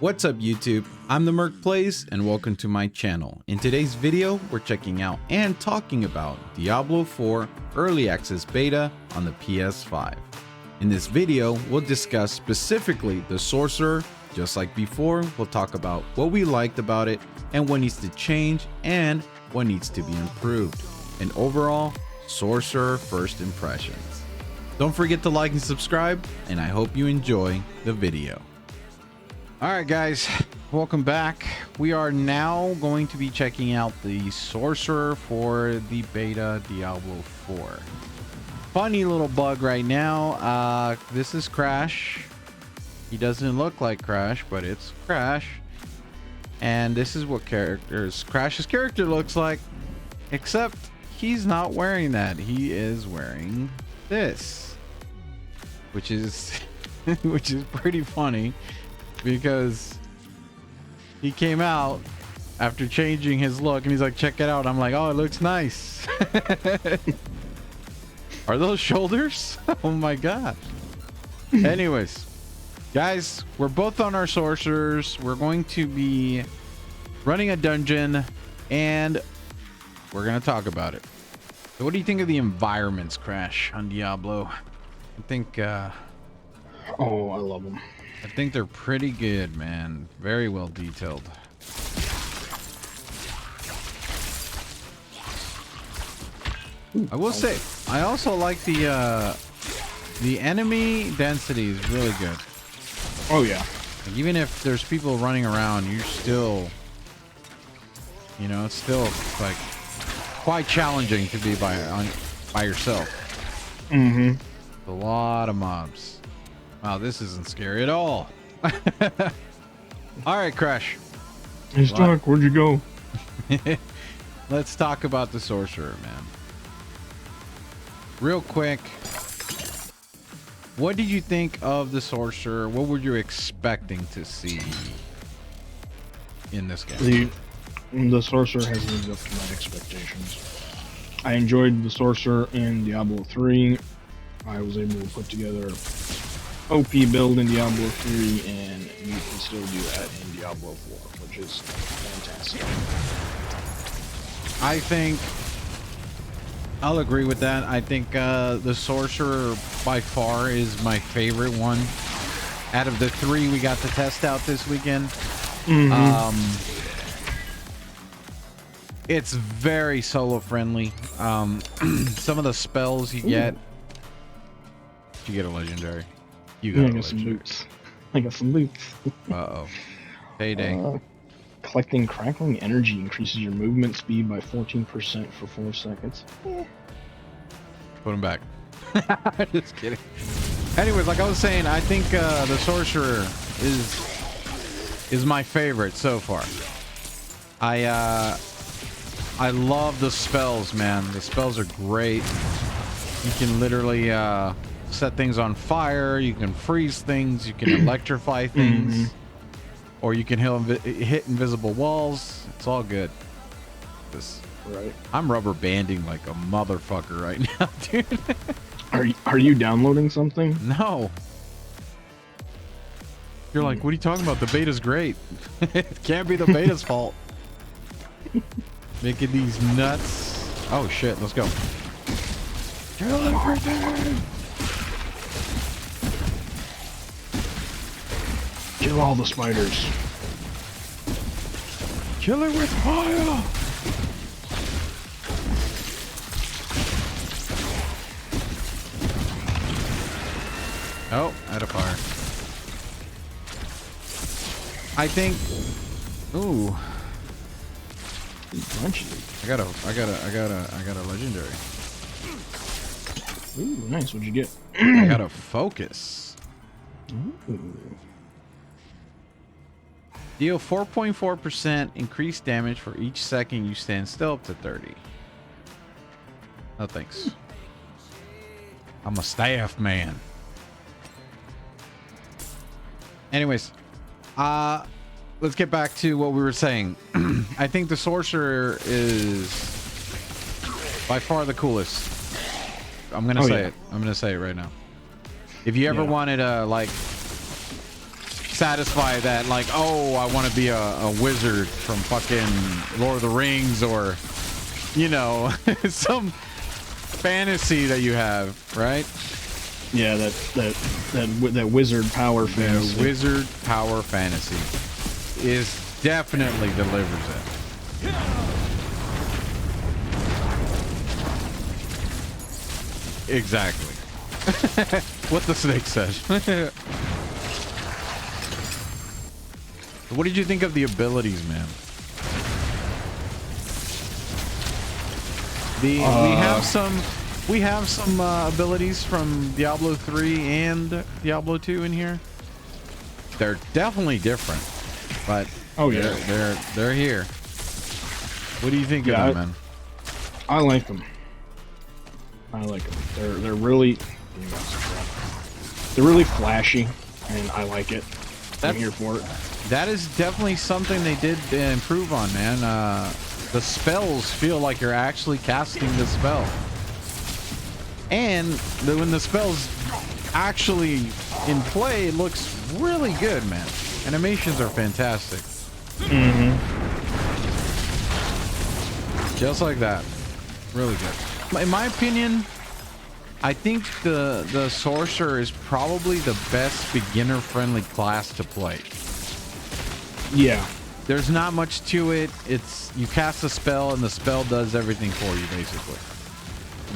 What's up YouTube? I'm the Merc Plays and welcome to my channel. In today's video, we're checking out and talking about Diablo 4 Early Access Beta on the PS5. In this video, we'll discuss specifically the Sorcerer. Just like before, we'll talk about what we liked about it and what needs to change and what needs to be improved. And overall, Sorcerer first impressions. Don't forget to like and subscribe, and I hope you enjoy the video. All right, guys, welcome back. We are now going to be checking out the Sorcerer for the beta Diablo 4. Funny little bug right now. This is Crash. He doesn't look like Crash, but it's Crash. And this is what Crash's character looks like, except he's not wearing that. He is wearing this, which is which is pretty funny. Because he came out after changing his look and he's like, check it out. I'm like, oh, it looks nice. Are those shoulders? Oh my god. Anyways, guys, we're both on our sorcerers. We're going to be running a dungeon and we're going to talk about it. So what do you think of the environments, Crash, on Diablo? I think oh, I love them. I think they're pretty good, man. Very well detailed. I will say, I also like the enemy density is really good. Oh yeah. Like, even if there's people running around, you're still, you know, it's still like quite challenging to be by yourself. Mm-hmm. A lot of mobs. Wow, this isn't scary at all. All right, Crash. Hey, Stark, where'd you go? Let's talk about the Sorcerer, man. Real quick, what did you think of the Sorcerer? What were you expecting to see in this game? The Sorcerer has lived up to my expectations. I enjoyed the Sorcerer in Diablo 3. I was able to put together OP build in Diablo 3, and you can still do that in Diablo 4, which is fantastic. I think I'll agree with that. I think the Sorcerer by far is my favorite one out of the three we got to test out this weekend. Mm-hmm. It's very solo friendly. Some of the spells you get, you get a legendary. You got, I got some loots. I got some loots. Uh-oh. Payday. Collecting crackling energy increases your movement speed by 14% for 4 seconds. Put him back. Just kidding. Anyways, like I was saying, I think the Sorcerer is my favorite so far. I love the spells, man. The spells are great. You can literally set things on fire, you can freeze things, you can electrify things, or you can hit invisible walls. It's all good. Right. I'm rubber banding like a motherfucker right now, dude. Are you downloading something? No. You're like, what are you talking about? The beta's great. It can't be the beta's fault. Making these nuts. Oh shit, let's go. Kill everything. Kill all the spiders. Kill it with fire. Oh, out of fire. I think. Ooh. I got a legendary. Ooh, nice. What'd you get? I got a focus. Ooh. Deal 4.4% increased damage for each second you stand still up to 30. No thanks. I'm a staff man. Anyways, let's get back to what we were saying. I think the Sorcerer is by far the coolest. I'm gonna say it. I'm gonna say it right now. If you ever wanted a like satisfy that, like, oh, I want to be a wizard from fucking Lord of the Rings, or, you know, some fantasy that you have, right? Yeah, that wizard power fantasy. The wizard power fantasy is definitely delivers it. Exactly. What the snake says. What did you think of the abilities, man? We have some abilities from Diablo 3 and Diablo 2 in here. They're definitely different, but oh yeah, they're here. What do you think of them, man? I like them. I like them. They're really flashy, and I like it. I'm here for it. That is definitely something they did improve on, man. The spells feel like you're actually casting the spell, and when the spell's actually in play, it looks really good, man. Animations are fantastic. Just like that. Really good. In my opinion, I think the sorcerer is probably the best beginner-friendly class to play. Yeah. There's not much to it. It's you cast a spell and the spell does everything for you, basically.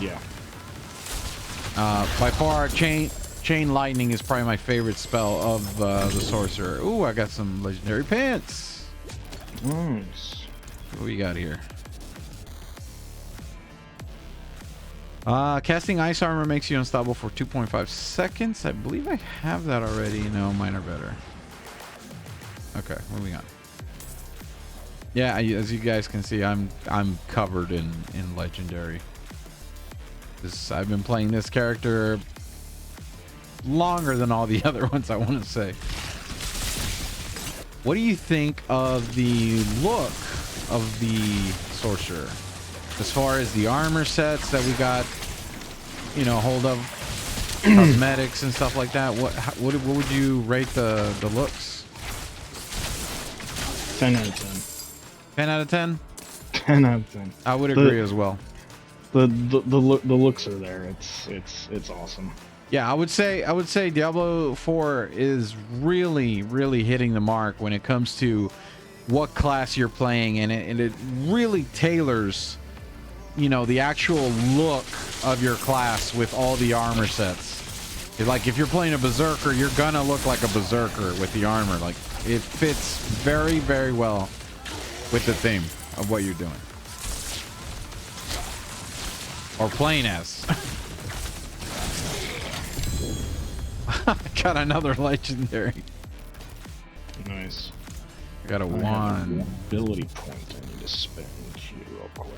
Yeah. By far, chain lightning is probably my favorite spell of the sorcerer. Ooh, I got some legendary pants. Nice. What we got here? Casting ice armor makes you unstoppable for 2.5 seconds. I believe I have that already. No, mine are better. Okay, moving on. Yeah, as you guys can see, I'm covered in legendary. I've been playing this character longer than all the other ones, I want to say. What do you think of the look of the sorcerer? As far as the armor sets that we got, you know, hold of cosmetics and stuff like that, what would you rate the looks? 10 out of 10. 10 out of 10? 10 out of 10. I would agree as well. The looks are there. It's awesome. Yeah, I would say Diablo 4 is really hitting the mark when it comes to what class you're playing, and it really tailors, you know, the actual look of your class with all the armor sets. Like if you're playing a berserker, you're gonna look like a berserker with the armor. Like it fits very well with the theme of what you're doing or playing as. Got another legendary. Nice. I got a wand. Ability point I need to spend here real quick.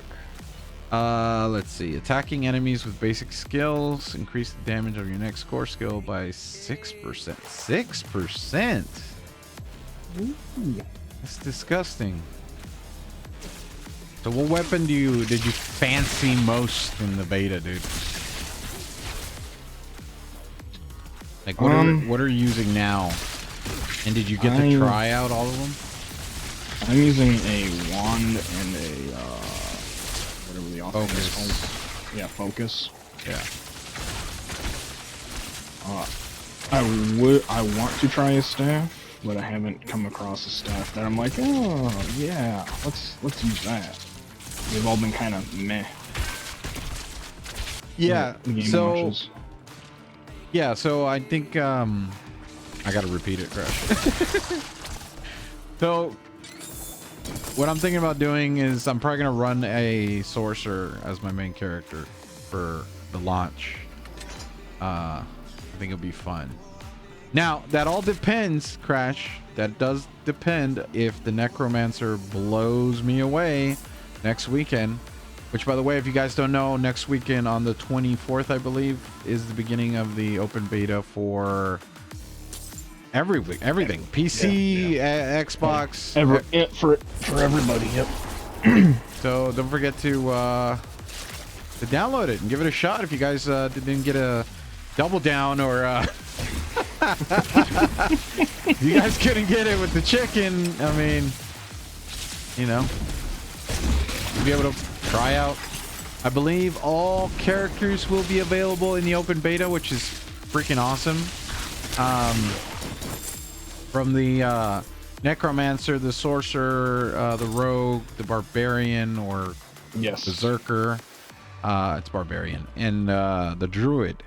Let's see. Attacking enemies with basic skills. Increase the damage of your next core skill by 6%. 6%? Ooh. That's disgusting. So what weapon did you fancy most in the beta, dude? Like what are you using now? And did you get to try out all of them? I'm using a wand and a whatever the offense is called. Yeah, focus. Yeah. I want to try a staff, but I haven't come across a staff that I'm like, oh yeah, let's use that. They've all been kind of meh. Yeah. So I think I gotta repeat it, Crash. So what I'm thinking about doing is I'm probably gonna run a sorcerer as my main character for the launch. I think it'll be fun. Now that all depends, Crash. That does depend if the necromancer blows me away next weekend. Which, by the way, if you guys don't know, next weekend on the 24th, I believe, is the beginning of the open beta for everything. PC, Xbox. For everybody, yep. So don't forget to download it and give it a shot if you guys didn't get a double down or You guys couldn't get it with the chicken. I mean, you know, you'll be able to try out. I believe all characters will be available in the open beta, which is freaking awesome. From the Necromancer, the Sorcerer, the Rogue, the Barbarian, or Yes, Berserker. It's Barbarian, and the Druid.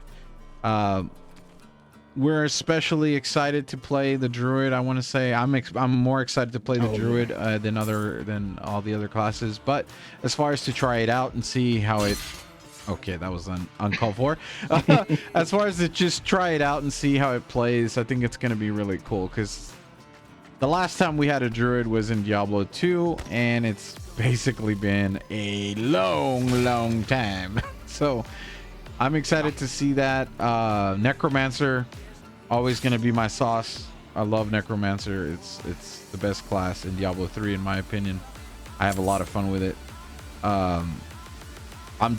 We're especially excited to play the Druid. I want to say I'm more excited to play the Druid than all the other classes. But as far as to try it out and see how it, okay, that was uncalled for. As far as to just try it out and see how it plays, I think it's going to be really cool because the last time we had a Druid was in Diablo 2, and it's basically been a long time. So I'm excited to see that. Necromancer, always going to be my sauce. I love Necromancer. It's the best class in Diablo 3 in my opinion. I have a lot of fun with it. I'm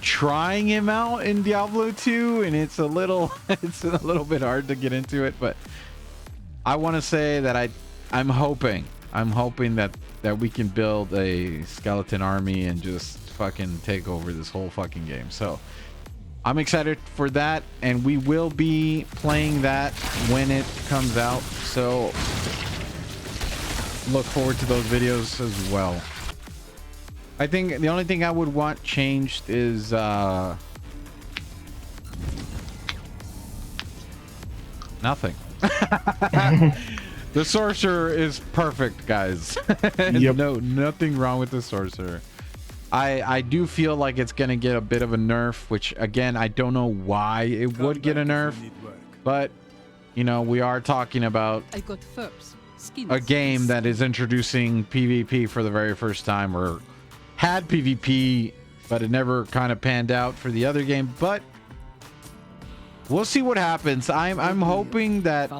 trying him out in Diablo 2, and it's a little bit hard to get into it, but I want to say that I'm hoping that we can build a skeleton army and just fucking take over this whole fucking game. So I'm excited for that, and we will be playing that when it comes out. So look forward to those videos as well. I think the only thing I would want changed is nothing. The Sorcerer is perfect, guys. Yep. No, nothing wrong with the Sorcerer. I do feel like it's gonna get a bit of a nerf, which again, I don't know why it would get a nerf, but you know, we are talking about a game that is introducing PvP for the very first time, or had PvP, but it never kind of panned out for the other game. But we'll see what happens. I'm hoping that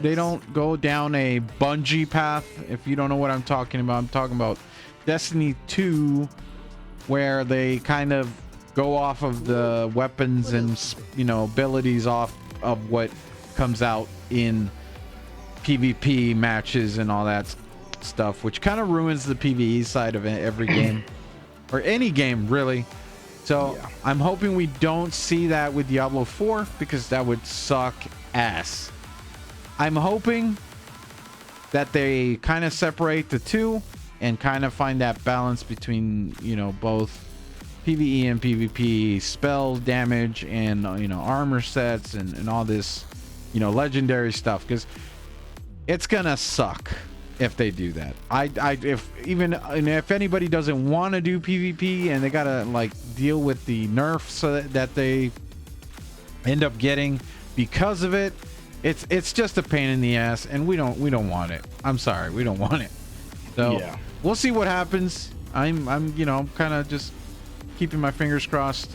they don't go down a Bungie path. If you don't know what I'm talking about, I'm talking about Destiny 2, where they kind of go off of the weapons and, you know, abilities off of what comes out in PvP matches and all that stuff, which kind of ruins the PvE side of every game, or any game really. So yeah, I'm hoping we don't see that with Diablo 4, because that would suck ass. I'm hoping that they kind of separate the two and kind of find that balance between, you know, both PvE and PvP, spell damage and, you know, armor sets and all this, you know, legendary stuff, because it's gonna suck if they do that. If anybody doesn't want to do PvP and they gotta like deal with the nerfs that they end up getting because of it, it's just a pain in the ass, and we don't want it. I'm sorry, we don't want it. So yeah, we'll see what happens. I'm you know, kind of just keeping my fingers crossed.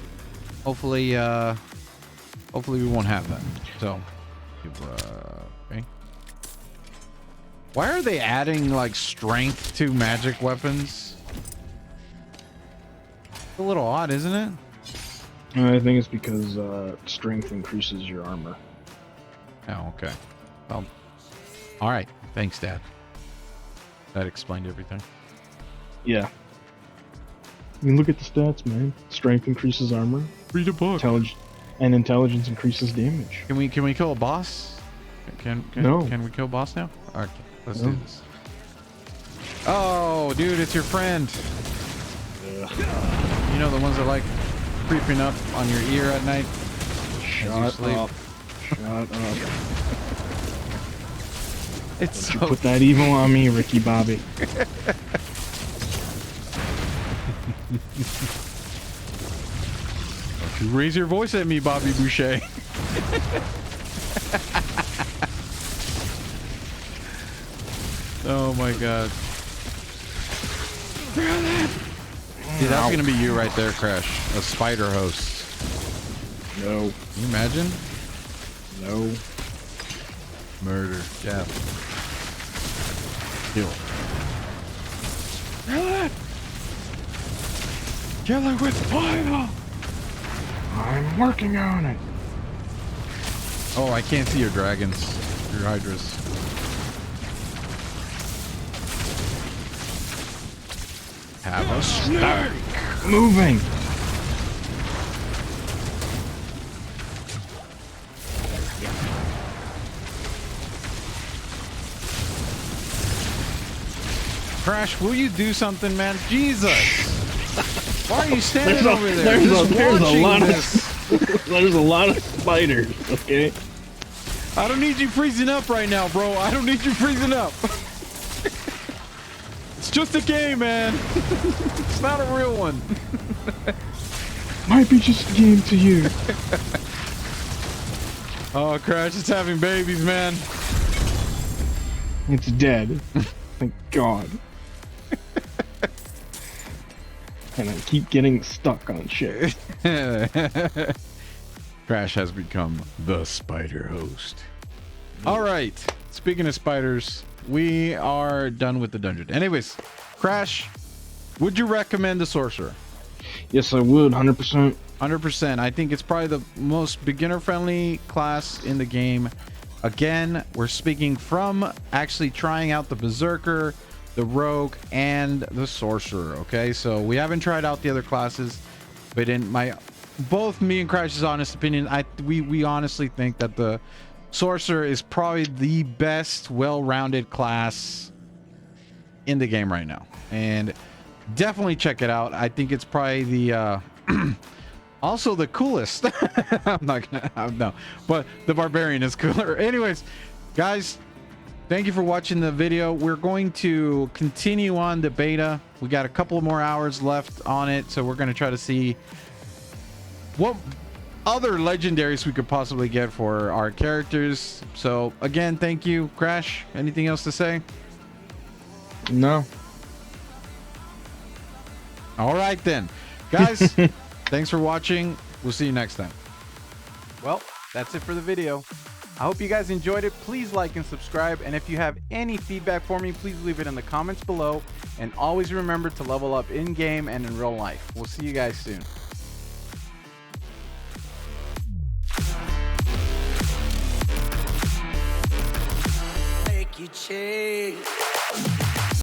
Hopefully we won't have that. So okay. Why are they adding like strength to magic weapons? It's a little odd, isn't it? I think it's because strength increases your armor. Oh, okay. Well, all right. Thanks, Dad. That explained everything. Yeah. I mean, look at the stats, man. Strength increases armor. Read a book. Intelligence increases damage. Can we kill a boss? No. Can we kill a boss now? Okay, let's do this. Oh, dude, it's your friend. Yeah. You know, the ones that like creeping up on your ear at night. Shut up. Shut up. It's Don't you put that evil on me, Ricky Bobby. Don't you raise your voice at me, Bobby Boucher. Oh my god. Dude, that's gonna be you right there, Crash. A spider host. No. Can you imagine? No. Murder. Death. Kill. Kill it! Kill it with fire! I'm working on it. Oh, I can't see your dragons. Your Hydras. Have a snake. Moving. Crash, will you do something, man? Jesus! Why are you standing over there? There's a lot of spiders, okay? I don't need you freezing up right now, bro. I don't need you freezing up. It's just a game, man. It's not a real one. Might be just a game to you. Oh, Crash, it's having babies, man. It's dead. Thank God. And I keep getting stuck on shit. Crash has become the spider host. All right. Speaking of spiders, we are done with the dungeon. Anyways, Crash, would you recommend the Sorcerer? Yes, I would. 100%. 100%. I think it's probably the most beginner-friendly class in the game. Again, we're speaking from actually trying out the Berserker, the Rogue, and the Sorcerer. Okay, so we haven't tried out the other classes, but in both me and Crash's honest opinion, we honestly think that the Sorcerer is probably the best well-rounded class in the game right now, and definitely check it out. I think it's probably the also the coolest. I'm not gonna no, but the Barbarian is cooler. Anyways, guys, thank you for watching the video. We're going to continue on the beta. We got a couple more hours left on it, so we're going to try to see what other legendaries we could possibly get for our characters. So again, thank you. Crash, anything else to say? No. All right then, guys. Thanks for watching. We'll see you next time. Well, that's it for the video. I hope you guys enjoyed it. Please like and subscribe, and if you have any feedback for me, please leave it in the comments below, and always remember to level up in game and in real life. We'll see you guys soon. Make you change.